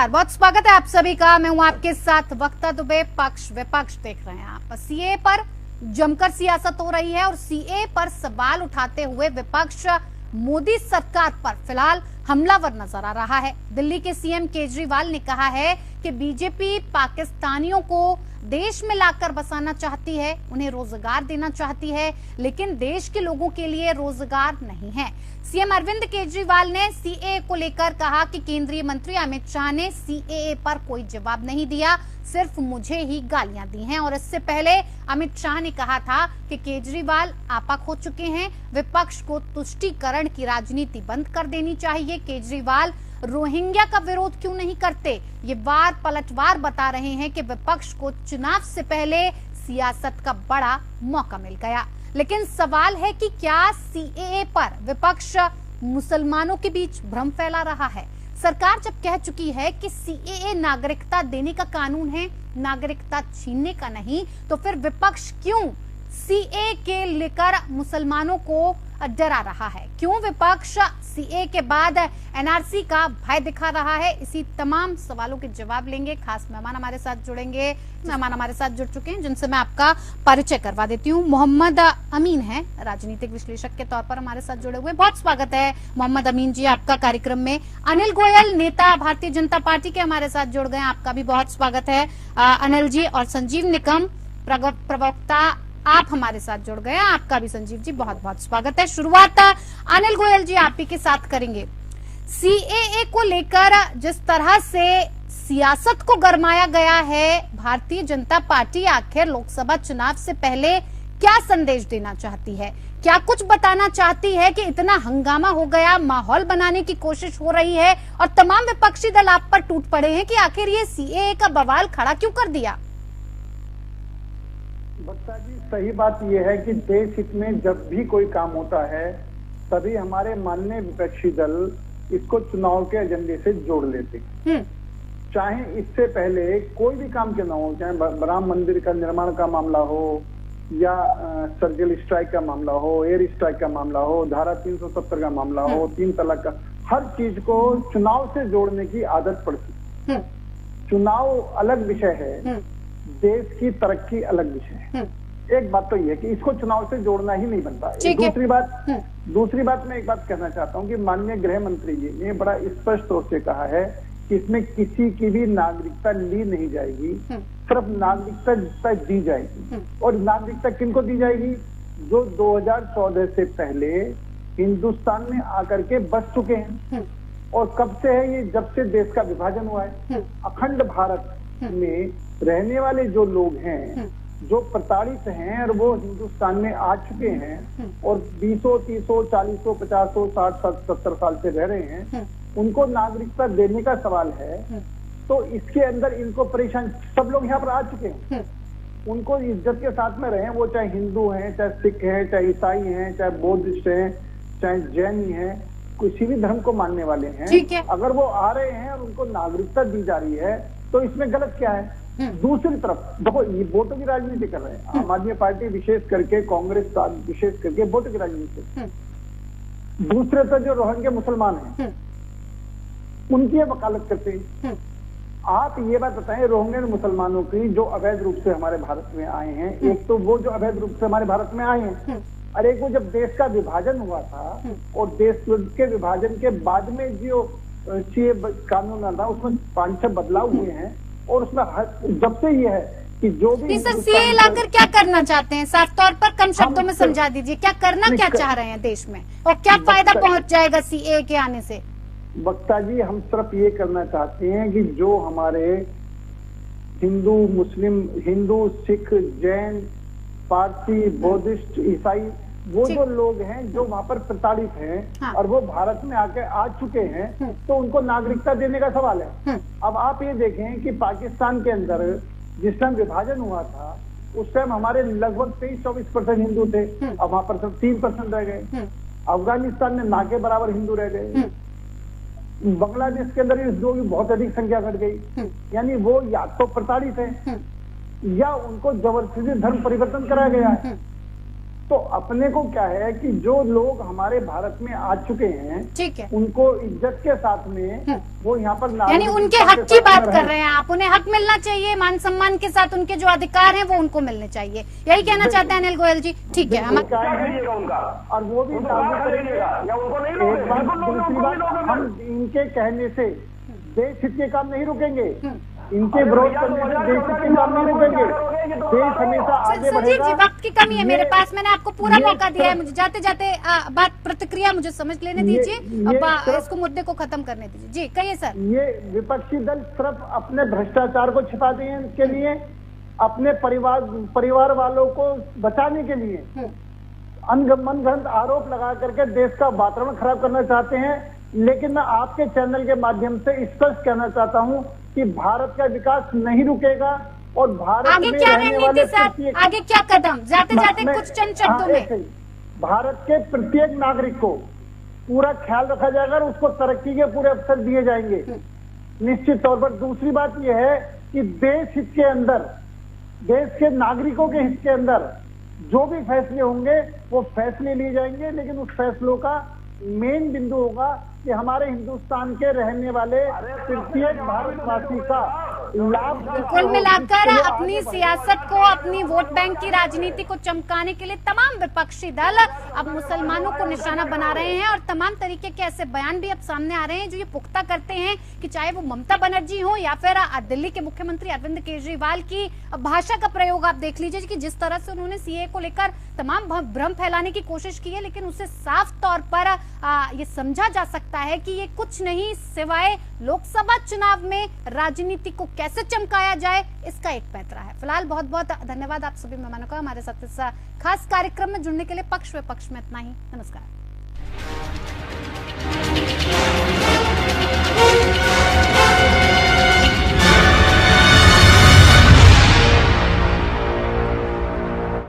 नमस्कार, बहुत स्वागत है आप सभी का। मैं हूं आपके साथ वक्ता दुबे। पक्ष विपक्ष देख रहे हैं आप। सीए पर जमकर सियासत हो रही है और सीए पर सवाल उठाते हुए विपक्ष मोदी सरकार पर फिलहाल हमलावर नजर आ रहा है। दिल्ली के सीएम केजरीवाल ने कहा है कि बीजेपी पाकिस्तानियों को देश में लाकर बसाना चाहती है, उन्हें रोजगार देना चाहती है, लेकिन देश के लोगों के लिए रोजगार नहीं है। सीएम अरविंद केजरीवाल ने सीएए को लेकर कहा कि केंद्रीय मंत्री अमित शाह ने सीएए पर कोई जवाब नहीं दिया, सिर्फ मुझे ही गालियां दी हैं। और इससे पहले अमित शाह ने कहा था कि केजरीवाल आपा खो चुके हैं, विपक्ष को तुष्टीकरण की राजनीति बंद कर देनी चाहिए। केजरीवाल रोहिंग्या का विरोध क्यों नहीं करते? ये वार पलटवार बता रहे हैं कि विपक्ष को चुनाव से पहले सियासत का बड़ा मौका मिल गया। लेकिन सवाल है कि क्या सीएए पर विपक्ष मुसलमानों के बीच भ्रम फैला रहा है? सरकार जब कह चुकी है कि सीएए नागरिकता देने का कानून है, नागरिकता छीनने का नहीं, तो फिर विपक्ष क्यों सीए के लेकर मुसलमानों को डरा रहा है? क्यों विपक्ष सीए के बाद एनआरसी का भय दिखा रहा है? इसी तमाम सवालों के जवाब लेंगे। खास मेहमान हमारे साथ जुड़ेंगे। मेहमान हमारे साथ जुड़ चुके हैं जिनसे मैं आपका परिचय करवा देती हूँ। मोहम्मद अमीन है, राजनीतिक विश्लेषक के तौर पर हमारे साथ जुड़े हुए। बहुत स्वागत है मोहम्मद अमीन जी आपका कार्यक्रम में। अनिल गोयल, नेता भारतीय जनता पार्टी के, हमारे साथ जुड़ गए, आपका भी बहुत स्वागत है अनिल जी। और संजीव निकम, प्रवक्ता, आप हमारे साथ जुड़ गए, आपका भी संजीव जी बहुत बहुत स्वागत है। शुरुआत अनिल गोयल जी आप ही के साथ करेंगे। सीएए को लेकर जिस तरह से सियासत को गरमाया गया है, भारतीय जनता पार्टी आखिर लोकसभा चुनाव से पहले क्या संदेश देना चाहती है? क्या कुछ बताना चाहती है कि इतना हंगामा हो गया, माहौल बनाने की कोशिश हो रही है और तमाम विपक्षी दल आप पर टूट पड़े हैं कि आखिर ये सीएए का बवाल खड़ा क्यों कर दिया? बक्ता जी, सही बात यह है कि देश हित में जब भी कोई काम होता है तभी हमारे माननीय विपक्षी दल इसको चुनाव के एजेंडे से जोड़ लेते हैं। चाहे इससे पहले कोई भी काम क्यों ना हो, चाहे राम मंदिर का निर्माण का मामला हो या सर्जिकल स्ट्राइक का मामला हो, एयर स्ट्राइक का मामला हो, धारा 370 का मामला हो, 3 तलाक का, हर चीज को चुनाव से जोड़ने की आदत पड़ती है। चुनाव अलग विषय है, देश की तरक्की अलग विषय है। एक बात तो यह कि इसको चुनाव से जोड़ना ही नहीं बनता। दूसरी बात मैं एक बात कहना चाहता हूं कि माननीय गृह मंत्री जी ने बड़ा स्पष्ट तौर से कहा है कि इसमें किसी की भी नागरिकता ली नहीं जाएगी, सिर्फ नागरिकता दी जाएगी। और नागरिकता किनको दी जाएगी? जो 2014 से पहले हिंदुस्तान में आकर के बस चुके हैं। और कब से है ये? जब से देश का विभाजन हुआ है। अखंड भारत में रहने वाले जो लोग हैं, जो प्रताड़ित हैं और वो हिंदुस्तान में आ चुके हैं और 20, 30, 40, 50, 60, 70 साल से रह रहे हैं, उनको नागरिकता देने का सवाल है। तो इसके अंदर इनको परेशान, सब लोग यहाँ पर आ चुके हैं, उनको इज्जत के साथ में रहे, वो चाहे हिंदू हैं, चाहे सिख हैं, चाहे ईसाई हैं, चाहे बौद्धिस्ट हैं, चाहे जैनी हैं, किसी भी धर्म को मानने वाले हैं। अगर वो आ रहे हैं और उनको नागरिकता दी जा रही है तो इसमें गलत क्या है? दूसरी तरफ देखो, ये वोटों की राजनीति कर रहे हैं। आम आदमी पार्टी विशेष करके, कांग्रेस विशेष करके वोटों की राजनीति। दूसरे तरफ जो रोहिंग्या मुसलमान हैं उनकी वकालत करते हैं। आप ये बात बताएं, रोहिंग्या मुसलमानों की जो अवैध रूप से हमारे भारत में आए हैं, एक तो वो जो अवैध रूप से हमारे भारत में आए हैं, और एक वो जब देश का विभाजन हुआ था और देश के विभाजन के बाद में जो सीए कानून था उसमें 5-6 बदलाव हुए हैं। और उसमें जब से ये है कि जो भी सीए लाकर क्या करना चाहते हैं, साफ तौर पर कम शब्दों में समझा दीजिए। क्या करना क्या चाह रहे हैं देश में और क्या फायदा पहुंच जाएगा सीए के आने से? वक्ता जी, हम सिर्फ ये करना चाहते हैं कि जो हमारे हिंदू, मुस्लिम, हिंदू, सिख, जैन, पारसी, बौद्धिस्ट, ईसाई, वो जो लोग हैं जो वहाँ पर प्रताड़ित हैं और वो भारत में आके आ चुके हैं, तो उनको नागरिकता देने का सवाल है। अब आप ये देखें कि पाकिस्तान के अंदर जिस टाइम विभाजन हुआ था उस टाइम हमारे लगभग 23-24% हिंदू थे, अब वहाँ पर सिर्फ 3% रह गए। अफगानिस्तान में ना के बराबर हिंदू रह गए। बांग्लादेश के अंदर हिंदुओं की बहुत अधिक संख्या घट गई। यानी वो या तो प्रताड़ित है या उनको जबरदस्ती धर्म परिवर्तन कराया गया है। तो अपने को क्या है कि जो लोग हमारे भारत में आ चुके हैं, ठीक है, उनको इज्जत के साथ में वो यहाँ पर यानी उनके हक की बात कर रहे हैं आप, उन्हें हक मिलना चाहिए, मान सम्मान के साथ उनके जो अधिकार हैं वो उनको मिलने चाहिए, यही कहना चाहते हैं अनिल गोयल जी। ठीक है, और वो भी लागू करेंगे। एक बात, दूसरी बात, हम इनके कहने से देश हित के काम नहीं रुकेंगे, इनके विरोध करने से देश हित के काम नहीं रुकेंगे, देश हमेशा आगे बढ़ेगा। जी वक्त की कमी है मेरे पास, मैंने आपको पूरा मौका दिया है, मुझे जाते जाते बात प्रतिक्रिया मुझे समझ लेने दीजिए, अब इसको मुद्दे को खत्म करने दीजिए। जी कहिए सर। ये विपक्षी दल सिर्फ अपने भ्रष्टाचार को छिपाते हैं के लिए, अपने परिवार वालों को बचाने के लिए मनगढ़ंत आरोप लगा करके देश का वातावरण खराब करना चाहते हैं। लेकिन मैं आपके चैनल के माध्यम से स्पष्ट कहना चाहता हूं कि भारत का विकास नहीं रुकेगा और भारत आगे में क्या रहने वाले सर, आगे क्या कदम, जाते जाते कुछ चंद शब्दों में। भारत के प्रत्येक नागरिक को पूरा ख्याल रखा जाएगा और उसको तरक्की के पूरे अवसर दिए जाएंगे निश्चित तौर पर। दूसरी बात यह है कि देश हित के अंदर, देश के नागरिकों के हित के अंदर जो भी फैसले होंगे वो फैसले लिए जाएंगे, लेकिन उस फैसलों का मेन बिंदु होगा कि हमारे हिंदुस्तान के रहने वाले प्रत्येक भारतवासी का लाभ। कुल मिलाकर अपनी सियासत को, अपनी वोट बैंक की राजनीति को चमकाने के लिए तमाम विपक्षी दल अब मुसलमानों को निशाना बना रहे हैं और तमाम तरीके के ऐसे बयान भी अब सामने आ रहे हैं जो ये पुख्ता करते हैं कि चाहे वो ममता बनर्जी हो या फिर दिल्ली के मुख्यमंत्री अरविंद केजरीवाल की भाषा का प्रयोग आप देख लीजिए कि जिस तरह से उन्होंने सीए को लेकर तमाम भ्रम फैलाने की कोशिश की है, लेकिन उससे साफ तौर पर ये समझा जा सकता है कि ये कुछ नहीं सिवाय लोकसभा चुनाव में राजनीति को कैसे चमकाया जाए इसका एक पैंतरा है। फिलहाल बहुत बहुत धन्यवाद आप सभी मेहमानों का हमारे साथ इस खास कार्यक्रम में जुड़ने के लिए। पक्ष विपक्ष में इतना ही, नमस्कार।